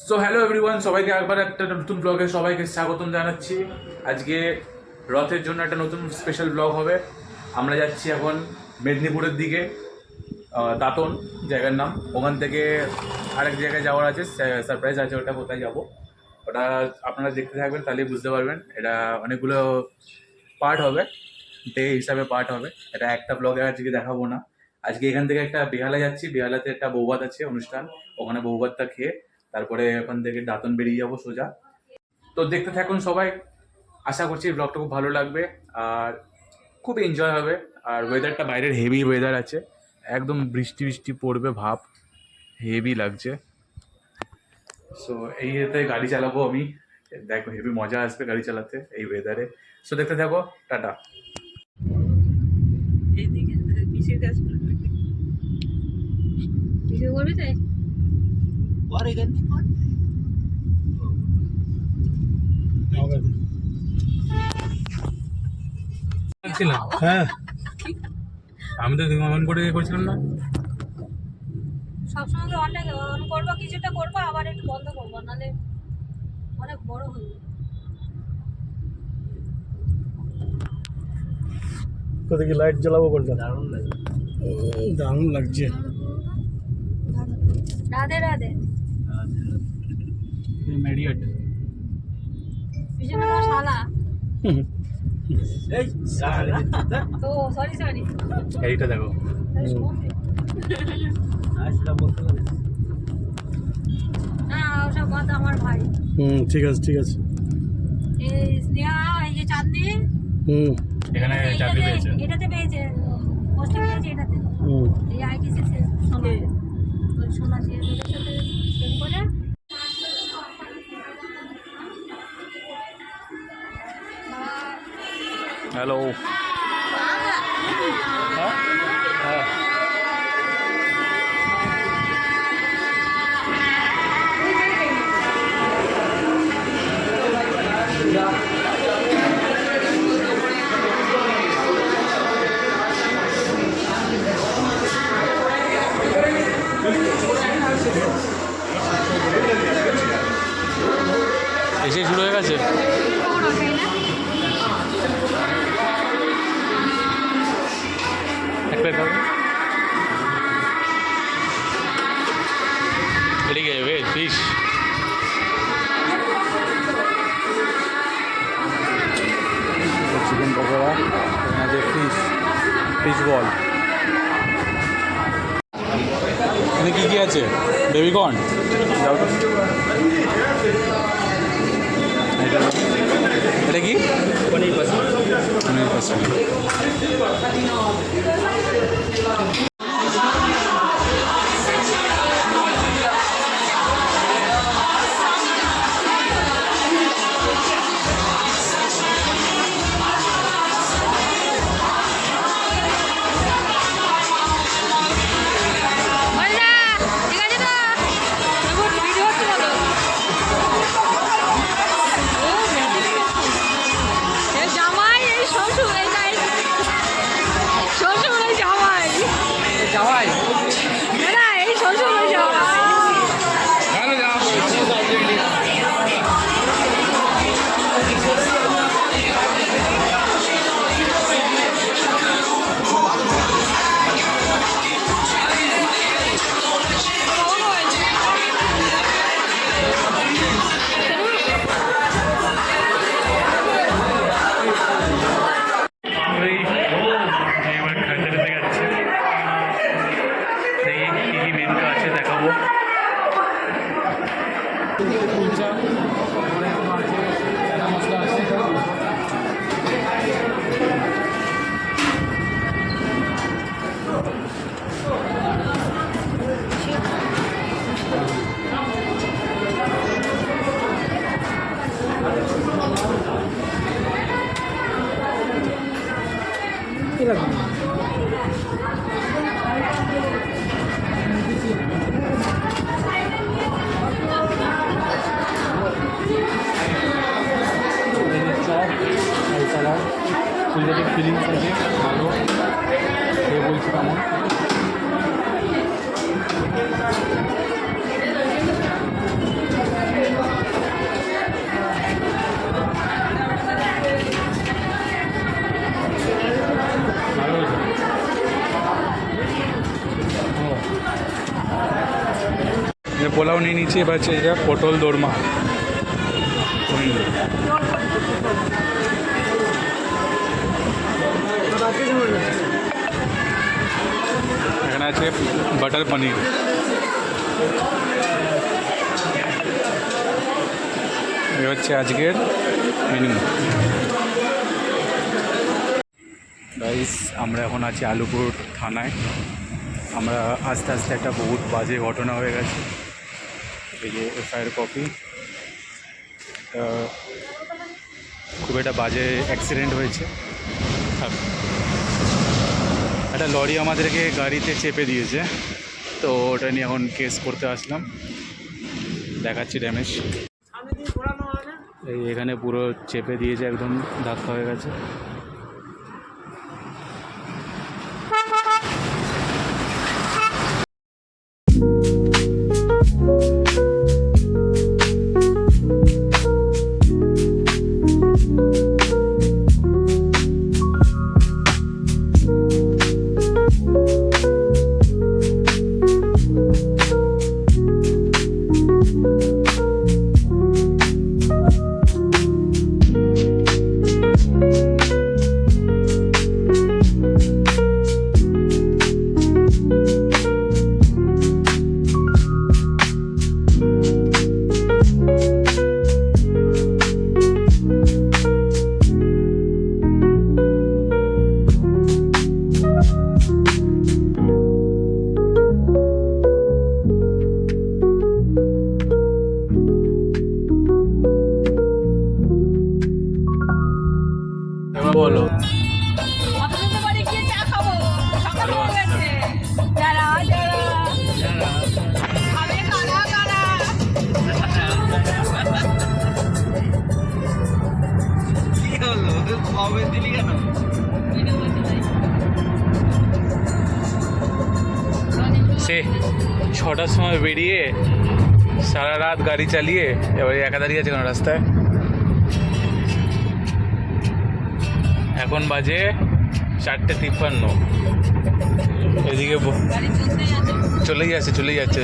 So hello everyone, সবাইকে একবার একটা নতুন ব্লগে সবাইকে স্বাগতম জানাচ্ছি। আজকে রথের জন্য একটা নতুন স্পেশাল ব্লগ হবে। আমরা যাচ্ছি এখন মেদিনীপুরের দিকে, দাঁতন জায়গার নাম। ওখান থেকে আরেক জায়গায় যাওয়ার আছে, সারপ্রাইজ আছে। ওটা কোথায় যাব ওটা আপনারা দেখতে থাকবেন, তাহলেই বুঝতে পারবেন। এটা অনেকগুলো পার্ট হবে, ডে হিসাবে পার্ট হবে। এটা একটা ব্লগে আজকে দেখাবো না। আজকে এখান থেকে একটা বেহালা যাচ্ছি, বেহালাতে একটা বৌভাত আছে অনুষ্ঠান, ওখানে বৌভাতটা খেয়ে তারপরে ওখান থেকে দাঁতন বেরিয়ে যাবো সোজা। তো দেখতে থাকুন সবাই, আশা করছি ব্লগটা খুব ভালো লাগবে আর খুব এনজয় হবে। আর ওয়েদারটা বাইরের হেভি ওয়েদার আছে, একদম বৃষ্টি বৃষ্টি পড়বে ভাব, হেভি লাগছে। সো এই ইয়েতে গাড়ি চালাবো আমি, দেখো হেভি মজা আসবে গাড়ি চালাতে এই ওয়েদারে। সো দেখতে থাকো, টাটা। হ্যাঁ, আমি তো অন করে করছিলাম না। সবসময় তো অনেক অন করবো, কিছুটা করবো আবার একটু বন্ধ করবো, নাহলে অনেক বড় হয়ে যাবে। কোথায় লাইট জ্বালাবো কোনটা? দারুণ লাগছে। রাধে রাধে। মেরিয়ট পিছনে তোমার শালা। তো সরি সরি, এইটা দেখো। না ওসব কথা আমার ভাই। ঠিক আছে ঠিক আছে। এই স্নেহা, এই যে চাঁদনি, এখানে চাকরি পেয়েছে। এটাতে পেয়েছে, পোস্টে পেয়েছে এটাতে। এই আইটিসি সোনা, ওই সোনা দিয়ে ওদের সাথে প্রেম করে। হ্যালো। এসে শুরু হয়ে গেছে। এদিকে ফিশ চিকেন পকোড়া, এখানে আছে ফিশ বল। এখানে কি কি আছে? বেবিকর্ন, এটা কি? পনির পাসি। ফুলজাতে ফিলিংস আছে ভালো, সে বলছে কেমন। পোলাও নিয়ে নিচ্ছি, এবার হচ্ছে এটা পটল দোরমা। এখানে আছে বাটার পনির। এ হচ্ছে আজকের মেনু। গাইস, আমরা এখন আছি আলুপুর থানায়। আমরা আস্তে আস্তে একটা বহুত বাজে ঘটনা হয়ে গেছে। এই যে এফআইআর কপি, খুব একটা বাজে অ্যাক্সিডেন্ট হয়েছে। একটা লরি আমাদেরকে গাড়িতে চেপে দিয়েছে, তো ওটা নিয়ে এখন কেস করতে আসলাম। দেখাচ্ছি ড্যামেজ। এই এখানে পুরো চেপে দিয়েছে, একদম ধাক্কা হয়ে গেছে। এবার বলো, আপনাদের বাড়ি গিয়ে চা খাবো, সকাল হয়ে গেছে। যারা যারা খাবে কারা কারা? সে 6টার সময় বেরিয়ে সারা রাত গাড়ি চালিয়ে এবার একা দাঁড়িয়ে আছে কেন রাস্তায়? এখন বাজে 4:53। এদিকে গাড়ি চলতেই আছে, চলেই যাচ্ছে।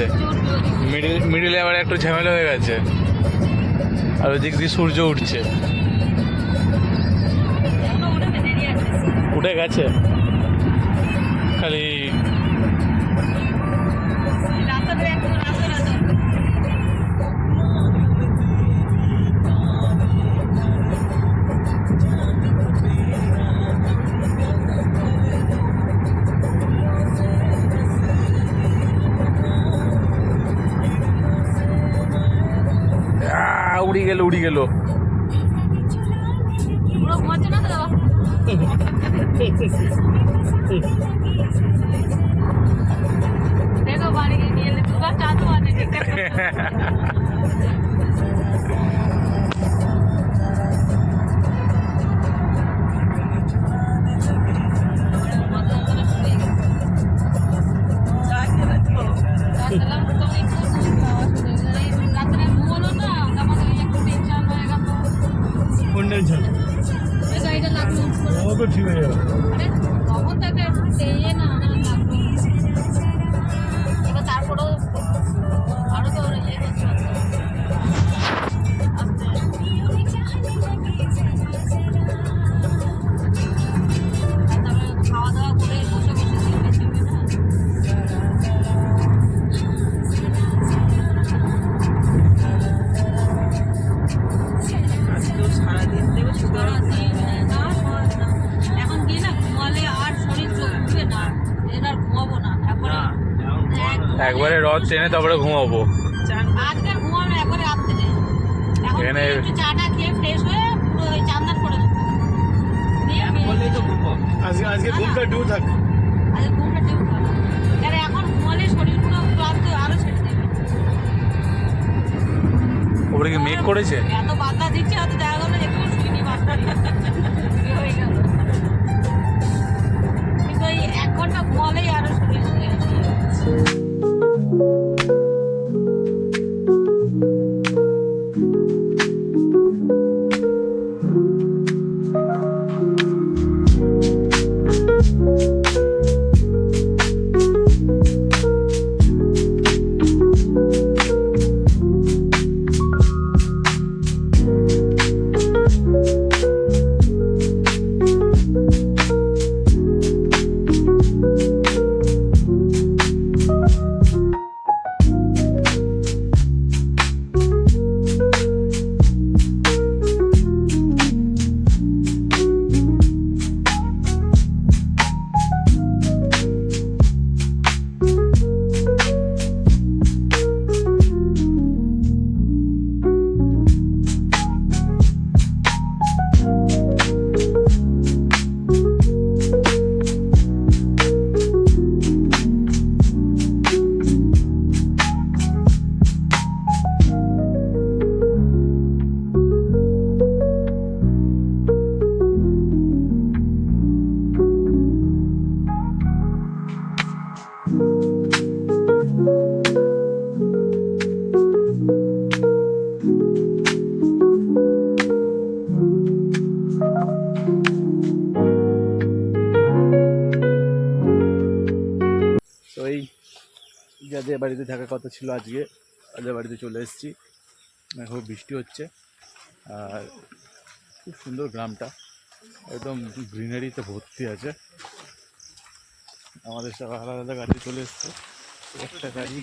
মিডিলে আবার একটু ঝামেলা হয়ে গেছে, আর ওই দিক দিয়ে সূর্য উঠছে। এখনো উঠে দেরি আছে। উঠে গেছে, খালি রাস্তাটা একটু রাস্তা রাস্তা উড়ি গেল। পুরো ঘুমাচ্ছে না তো? দেখো বাড়ি গিয়ে এলে দুবার চা তো আনে ঠিকঠাক করে। কোন টেনশন? ও তো ঠিক হয়ে যাবে। তারপরেও আরো তো ইয়ে করছে। তারপরে খাওয়া দাওয়া করে বসে বসে বেশি হবে না। এখন গিয়ে না ঘুমালে আর শরীর চলবে না, এর আর ঘুমাবো না। একবারে রথ টেনে তারপরে ঘুমাবো। আজকে আর ঘুমাবো না, একবারে রাত্রে এখন এখানে- একটু চাটা খেয়ে ফ্রেশ হয়ে পুরো ওই চান্দান করে দেবো। আজকে ঘুমটা ডু থাক। আজকে ঘুমটা ঠিক হবে, কারণ এখন ঘুমালে শরীর পুরো ক্লান্ত আরো ছেড়ে দেবে। ওপরে কি মেঘ করেছে? এত বাধা দিচ্ছে, হয়তো দেখা গেলো যে একটু শুইনি বাধা হয়ে গেল। কিন্তু ওই 1 ঘন্টা ঘুমালেই আরো শরীর যাদের বাড়িতে থাকার কথা ছিল আজকে তাদের বাড়িতে চলে এসেছি। এখন বৃষ্টি হচ্ছে আর খুব সুন্দর গ্রামটা, একদম গ্রিনারিতে ভর্তি আছে। আমাদের সব আলাদা আলাদা গাড়ি চলে এসছে, একটা গাড়ি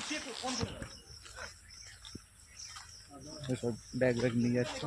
সব ব্যাগ নিয়ে যাচ্ছে।